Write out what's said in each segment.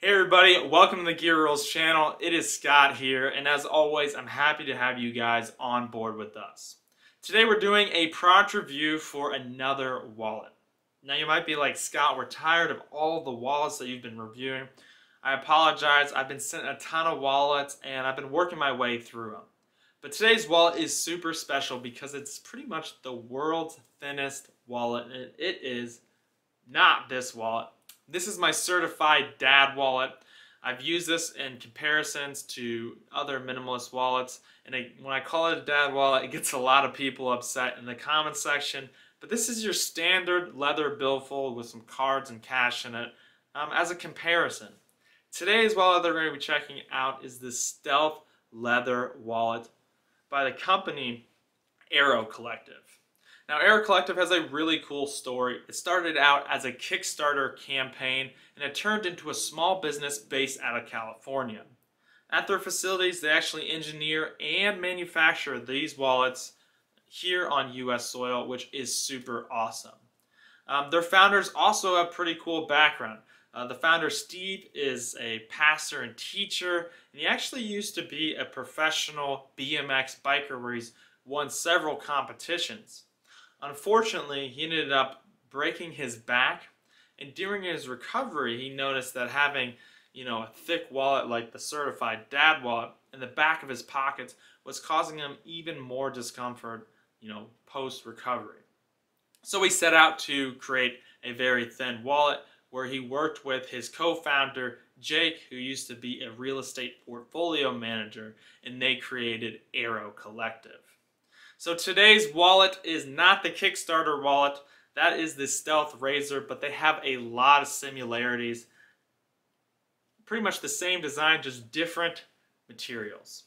Hey everybody, welcome to the Gear Rules channel. It is Scott here, and as always, I'm happy to have you guys on board with us. Today we're doing a product review for another wallet. Now you might be like, Scott, we're tired of all the wallets that you've been reviewing. I apologize, I've been sent a ton of wallets and I've been working my way through them. But today's wallet is super special because it's pretty much the world's thinnest wallet, and it is not this wallet. This is my certified dad wallet. I've used this in comparisons to other minimalist wallets, and when I call it a dad wallet, it gets a lot of people upset in the comment section. But this is your standard leather billfold with some cards and cash in it as a comparison. Today's wallet that we're going to be checking out is the Stealth Leather wallet by the company Airo Collective. Now, Airo Collective has a really cool story. It started out as a Kickstarter campaign, and it turned into a small business based out of California. At their facilities, they actually engineer and manufacture these wallets here on US soil, which is super awesome. Their founders also have pretty cool background. The founder, Steve, is a pastor and teacher, and he actually used to be a professional BMX biker where he's won several competitions. Unfortunately, he ended up breaking his back, and during his recovery, he noticed that having, a thick wallet like the certified dad wallet in the back of his pockets was causing him even more discomfort, post-recovery. So he set out to create a very thin wallet where he worked with his co-founder, Jake, who used to be a real estate portfolio manager, and they created Airo Collective. So today's wallet is not the Kickstarter wallet, that is the Stealth Razor, but they have a lot of similarities. Pretty much the same design, just different materials.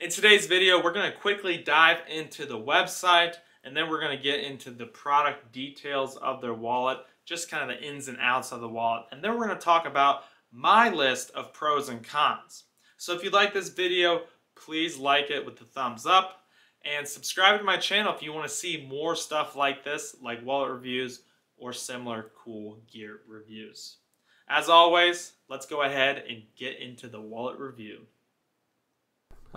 In today's video, we're going to quickly dive into the website, and then we're going to get into the product details of their wallet, just kind of the ins and outs of the wallet, and then we're going to talk about my list of pros and cons. So if you like this video, please like it with the thumbs up. And subscribe to my channel if you want to see more stuff like this, like wallet reviews or similar cool gear reviews. As always, let's go ahead and get into the wallet review.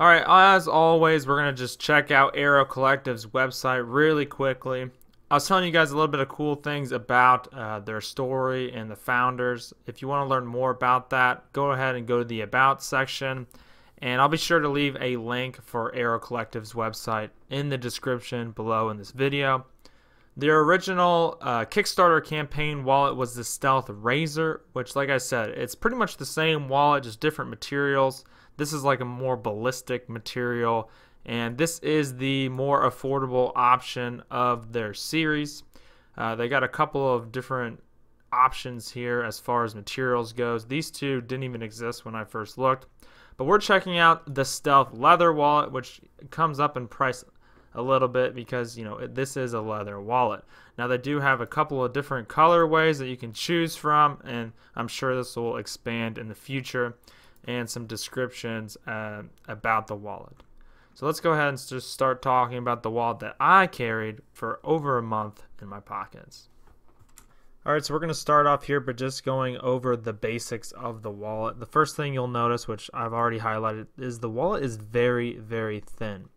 Alright, as always, we're going to just check out Airo Collective's website really quickly. I was telling you guys a little bit of cool things about their story and the founders. If you want to learn more about that, go ahead and go to the About section. And I'll be sure to leave a link for Airo Collective's website in the description below in this video. Their original Kickstarter campaign wallet was the Stealth Razor, which, like I said, it's pretty much the same wallet, just different materials. This is like a more ballistic material, and this is the more affordable option of their series. They got a couple of different options here as far as materials goes. These two didn't even exist when I first looked. But we're checking out the Stealth Leather wallet, which comes up in price a little bit because, this is a leather wallet. Now, they do have a couple of different colorways that you can choose from, and I'm sure this will expand in the future, and some descriptions about the wallet. So let's go ahead and just start talking about the wallet that I carried for over a month in my pockets. Alright, so we're going to start off here by just going over the basics of the wallet. The first thing you'll notice, which I've already highlighted, is the wallet is very, very thin.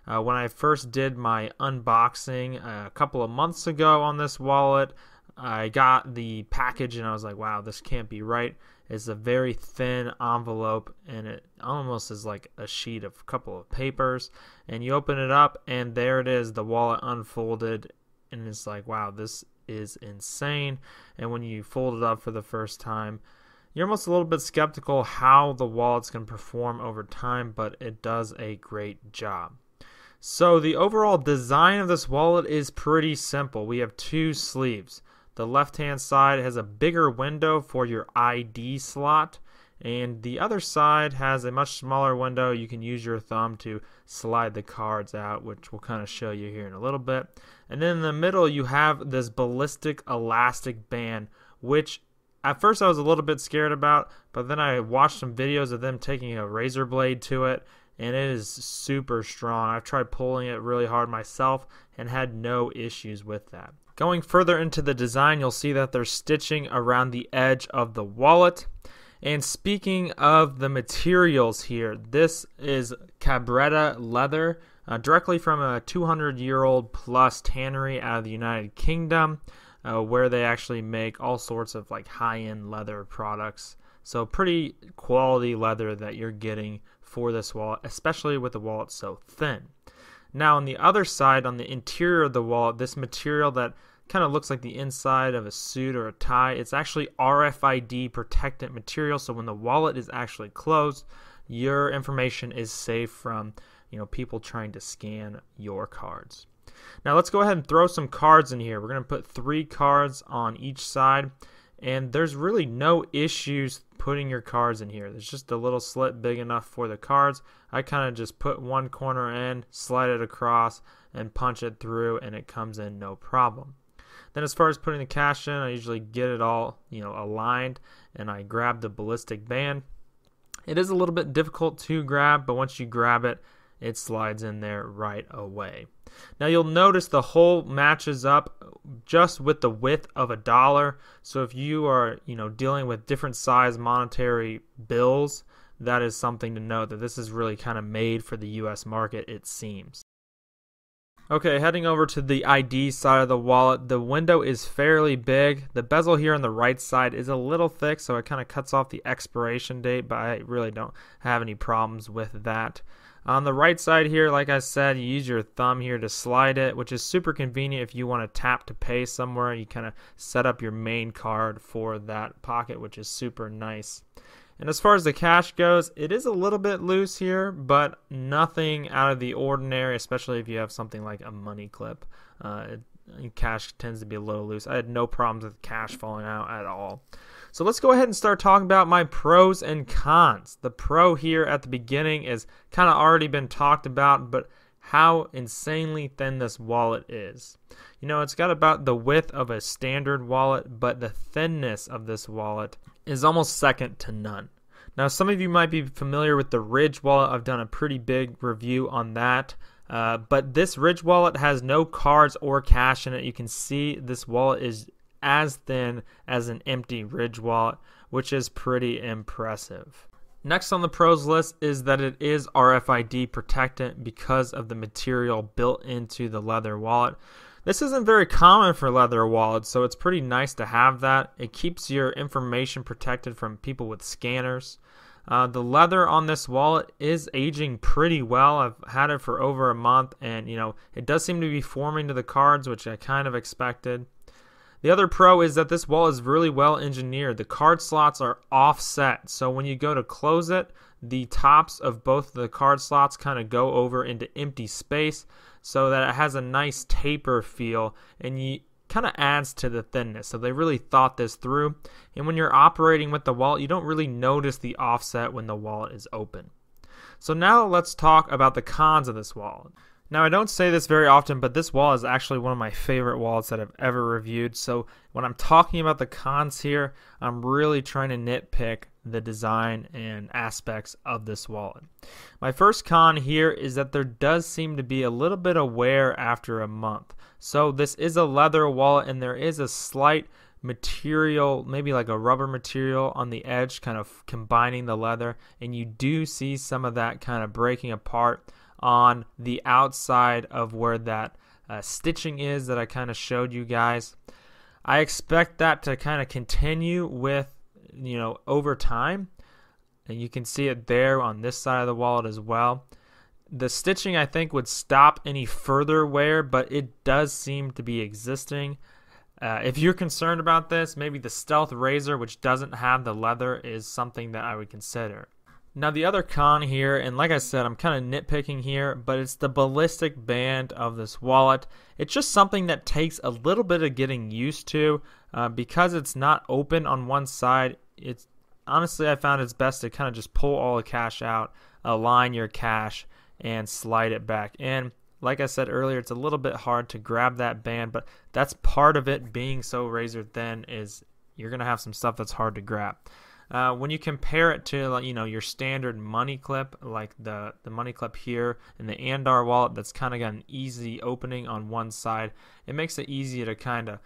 When I first did my unboxing a couple of months ago on this wallet, I got the package and I was like, wow, this can't be right. It's a very thin envelope, and it almost is like a sheet of a couple of papers. And you open it up, and there it is, the wallet unfolded, and it's like, wow, this is insane. And when you fold it up for the first time, you're almost a little bit skeptical how the wallet's going to perform over time, but it does a great job. So the overall design of this wallet is pretty simple. We have two sleeves. The left hand side has a bigger window for your ID slot, and the other side has a much smaller window. You can use your thumb to slide the cards out, which we'll kind of show you here in a little bit. And then in the middle you have this ballistic elastic band, which at first I was a little bit scared about, but then I watched some videos of them taking a razor blade to it, and it is super strong. I've tried pulling it really hard myself and had no issues with that. Going further into the design, you'll see that there's stitching around the edge of the wallet. And speaking of the materials here, this is Cabretta leather, directly from a 200-year-old plus tannery out of the United Kingdom, where they actually make all sorts of like high-end leather products. So pretty quality leather that you're getting for this wallet, especially with the wallet so thin. Now on the other side, on the interior of the wallet, this material that kind of looks like the inside of a suit or a tie, it's actually RFID protectant material, so when the wallet is actually closed, your information is safe from people trying to scan your cards. Now let's go ahead and throw some cards in here. We're going to put 3 cards on each side, and there's really no issues putting your cards in here. There's just a little slit big enough for the cards. I kind of just put one corner in, slide it across, and punch it through, and it comes in no problem. Then as far as putting the cash in, I usually get it all aligned, and I grab the ballistic band. It is a little bit difficult to grab, but once you grab it, it slides in there right away. Now you'll notice the hole matches up just with the width of $1. So if you are dealing with different size monetary bills, that is something to note, that this is really kind of made for the US market, it seems. Okay, heading over to the ID side of the wallet, the window is fairly big. The bezel here on the right side is a little thick, so it kind of cuts off the expiration date, but I really don't have any problems with that. On the right side here, like I said, you use your thumb here to slide it, which is super convenient if you want to tap to pay somewhere. You kind of set up your main card for that pocket, which is super nice. And as far as the cash goes, it is a little bit loose here, but nothing out of the ordinary, especially if you have something like a money clip. Cash tends to be a little loose. I had no problems with cash falling out at all. So let's go ahead and start talking about my pros and cons. The pro here at the beginning is kind of already been talked about, but how insanely thin this wallet is. It's got about the width of a standard wallet, but the thinness of this wallet is almost second to none. Now, some of you might be familiar with the Ridge wallet. I've done a pretty big review on that. But this Ridge wallet has no cards or cash in it. You can see this wallet is as thin as an empty Ridge wallet, which is pretty impressive. Next on the pros list is that it is RFID protectant because of the material built into the leather wallet. This isn't very common for leather wallets, so it's pretty nice to have that. It keeps your information protected from people with scanners. The leather on this wallet is aging pretty well. I've had it for over a month, and it does seem to be forming to the cards, which I kind of expected. The other pro is that this wallet is really well engineered. The card slots are offset, so when you go to close it, the tops of both the card slots kind of go over into empty space so that it has a nice taper feel, and you kind of adds to the thinness. So they really thought this through, and when you're operating with the wallet, you don't really notice the offset when the wallet is open. So now let's talk about the cons of this wallet. Now, I don't say this very often, but this wallet is actually one of my favorite wallets that I've ever reviewed. So when I'm talking about the cons here, I'm really trying to nitpick the design and aspects of this wallet. My first con here is that there does seem to be a little bit of wear after a month. So this is a leather wallet, and there is a slight material, maybe like a rubber material on the edge, kind of combining the leather, and you do see some of that kind of breaking apart on the outside of where that stitching is that I kind of showed you guys. I expect that to kind of continue with over time, and you can see it there on this side of the wallet as well. The stitching, I think, would stop any further wear, but it does seem to be existing. If you're concerned about this, maybe the Stealth Razor, which doesn't have the leather, is something that I would consider. Now the other con here, and like I said, I'm kind of nitpicking here, but it's the ballistic band of this wallet. It's just something that takes a little bit of getting used to because it's not open on one side. It's honestly, I found it's best to kind of just pull all the cash out, align your cash, and slide it back in. Like I said earlier, it's a little bit hard to grab that band, but that's part of it being so razor thin, is you're going to have some stuff that's hard to grab. When you compare it to your standard money clip, like the money clip here in the Andar wallet, that's kind of got an easy opening on one side, it makes it easy to kind of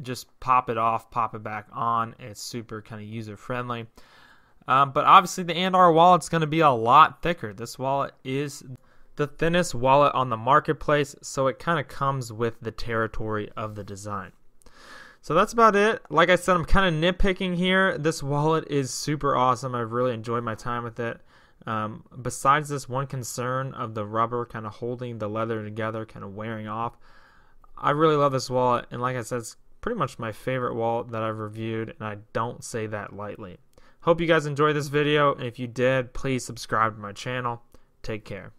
just pop it off, pop it back on. It's super kind of user friendly. But obviously the &R wallet's going to be a lot thicker. This wallet is the thinnest wallet on the marketplace, so it kind of comes with the territory of the design. So that's about it. Like I said, I'm kind of nitpicking here. This wallet is super awesome. I've really enjoyed my time with it. Besides this one concern of the rubber kind of holding the leather together, kind of wearing off, I really love this wallet, and like I said, it's pretty much my favorite wallet that I've reviewed, and I don't say that lightly. Hope you guys enjoyed this video, and if you did, please subscribe to my channel. Take care.